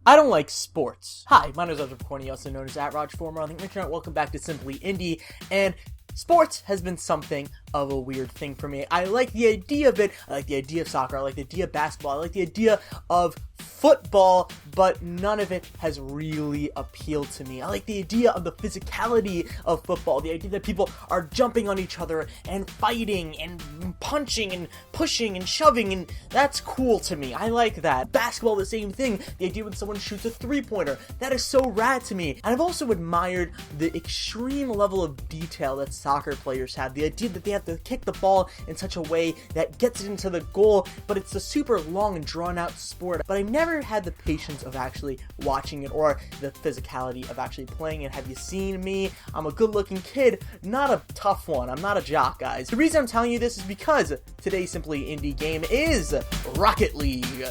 I don't like sports. Hi, my name is Roger Corny, also known as @RogFormer on the internet. Welcome back to Simply Indie, and sports has been something of a weird thing for me. I like the idea of it. I like the idea of soccer. I like the idea of basketball. I like the idea of football, but none of it has really appealed to me. I like the idea of the physicality of football, the idea that people are jumping on each other and fighting and punching and pushing and shoving, and that's cool to me. I like that. Basketball, the same thing. The idea when someone shoots a three-pointer, that is so rad to me. And I've also admired the extreme level of detail that soccer players have. The idea that they have to kick the ball in such a way that gets it into the goal, but it's a super long and drawn-out sport. But I've never had the patience of actually watching it or the physicality of actually playing it. Have you seen me? I'm a good-looking kid, not a tough one. I'm not a jock, guys. The reason I'm telling you this is because today's Simply Indie game is Rocket League.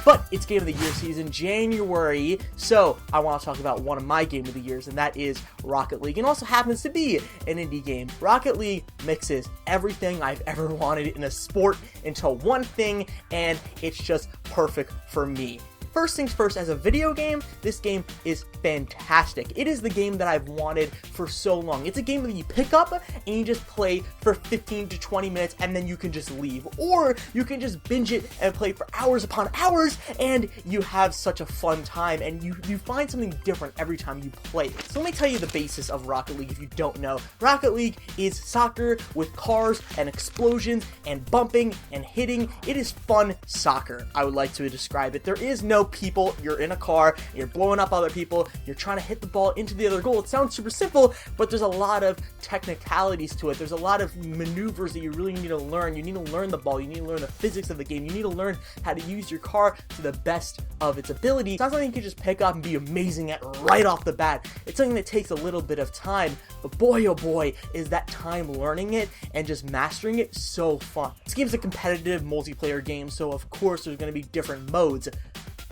But it's Game of the Year season, January, so I want to talk about one of my Game of the Years, and that is Rocket League. It also happens to be an indie game. Rocket League mixes everything I've ever wanted in a sport into one thing, and it's just perfect for me. First things first, as a video game, this game is fantastic. It is the game that I've wanted for so long. It's a game that you pick up and you just play for 15 to 20 minutes and then you can just leave. Or you can just binge it and play for hours upon hours and you have such a fun time and you find something different every time you play it. So let me tell you the basis of Rocket League if you don't know. Rocket League is soccer with cars and explosions and bumping and hitting. It is fun soccer, I would like to describe it. There is no people. You're in a car, you're blowing up other people, you're trying to hit the ball into the other goal. It sounds super simple, but there's a lot of technicalities to it. There's a lot of maneuvers that you really need to learn. You need to learn the ball, you need to learn the physics of the game, you need to learn how to use your car to the best of its ability. It's not something you can just pick up and be amazing at right off the bat. It's something that takes a little bit of time, but boy oh boy is that time learning it and just mastering it so fun. This game's a competitive multiplayer game, so of course there's going to be different modes.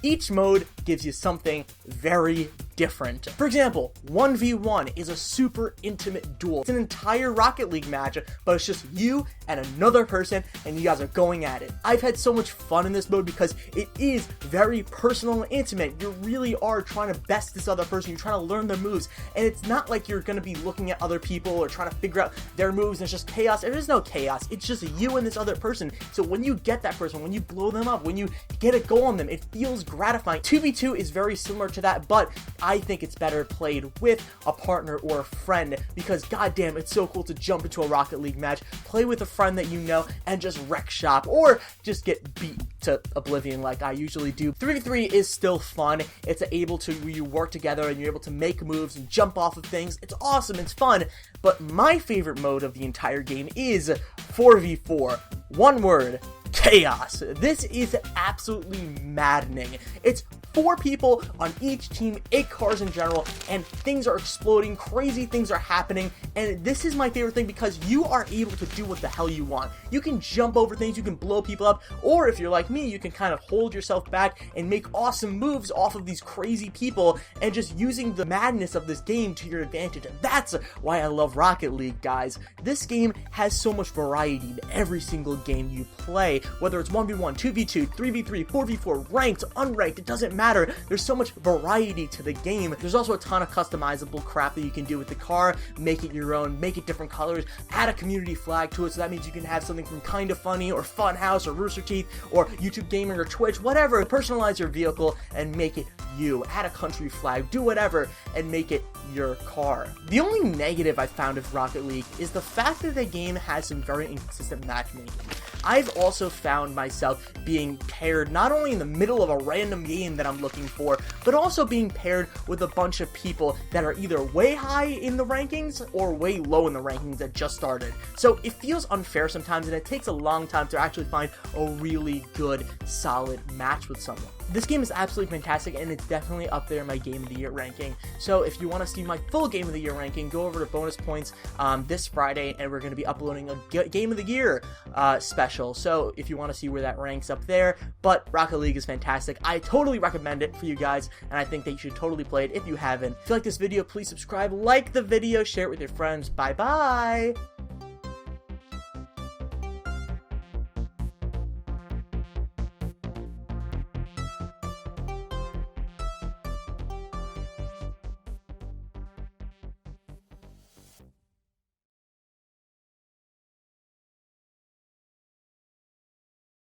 Each mode gives you something very different. For example, 1v1 is a super intimate duel. It's an entire Rocket League match, but it's just you and another person, and you guys are going at it. I've had so much fun in this mode because it is very personal and intimate. You really are trying to best this other person. You're trying to learn their moves, and it's not like you're going to be looking at other people or trying to figure out their moves, and it's just chaos. There is no chaos. It's just you and this other person. So when you get that person, when you blow them up, when you get a goal on them, it feels gratifying. 2v2 is very similar to that, but I think it's better played with a partner or a friend because goddamn, it's so cool to jump into a Rocket League match, play with a friend that you know, and just wreck shop or just get beat to oblivion like I usually do. 3v3 is still fun. It's able to where you work together and you're able to make moves and jump off of things. It's awesome, it's fun, but my favorite mode of the entire game is 4v4. One word: chaos. This is absolutely maddening. It's 4 people on each team, 8 cars in general, and things are exploding, crazy things are happening, and this is my favorite thing because you are able to do what the hell you want. You can jump over things, you can blow people up, or if you're like me, you can kind of hold yourself back and make awesome moves off of these crazy people and just using the madness of this game to your advantage. And that's why I love Rocket League, guys. This game has so much variety in every single game you play, whether it's 1v1, 2v2, 3v3, 4v4, ranked, unranked, it doesn't matter. There's so much variety to the game. There's also a ton of customizable crap that you can do with the car, make it your own, make it different colors, add a community flag to it, so that means you can have something from Kinda Funny or Funhouse or Rooster Teeth or YouTube Gaming or Twitch, whatever. Personalize your vehicle and make it you. Add a country flag, do whatever, and make it your car. The only negative I found of Rocket League is the fact that the game has some very inconsistent matchmaking. I've also found myself being paired not only in the middle of a random game that I'm looking for, but also being paired with a bunch of people that are either way high in the rankings or way low in the rankings that just started. So it feels unfair sometimes, and it takes a long time to actually find a really good, solid match with someone. This game is absolutely fantastic, and it's definitely up there in my Game of the Year ranking. So if you want to see my full Game of the Year ranking, go over to Bonus Points this Friday, and we're going to be uploading a Game of the Year special. So if you want to see where that ranks up there, but Rocket League is fantastic. I totally recommend it for you guys, and I think that you should totally play it if you haven't. If you like this video, please subscribe, like the video, share it with your friends. Bye-bye!